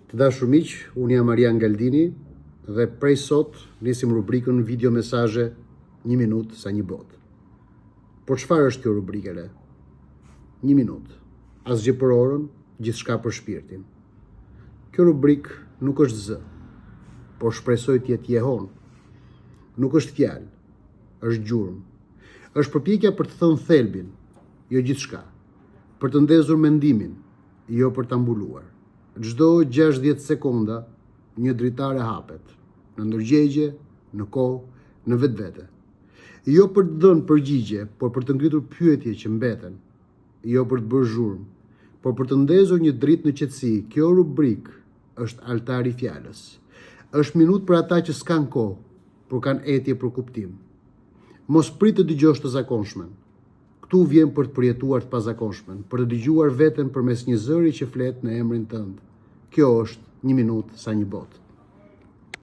Të dashur miq, unë jam Marian Galdini dhe prej sot nisim rubrikën video mesazhe 1 minutë sa një botë. Por çfarë është kjo rubrikë re? 1 minutë. Asgjë për orën, gjithçka për shpirtin. Kjo rubrikë nuk është zë, por shpresoj të jetë jehon. Nuk është fjalë, është gjurmë. Është përpjekja për të thënë thelbin, jo gjithçka. Për të ndezur mendimin, jo për ta mbuluar. Çdo 60 sekonda një dritare hapet, në ndërgjegje, në kohë, në vetvete. Jo për të dhënë përgjigje, por për të ngritur pyetje që mbeten. Jo për të bërë zhurmë, por për të ndezur një dritë në qetësi. Kjo rubrikë është altari i fjalës. Është minutë për ata që s'kan kohë, por kanë etje për kuptim. Mos prit të dëgjosh të zakonshmen. Ktu vjen për të përjetuar të pazakonshmen, për të dëgjuar veten përmes një zëri që flet në emrin tënd. Kjo është 1 minutë sa një botë.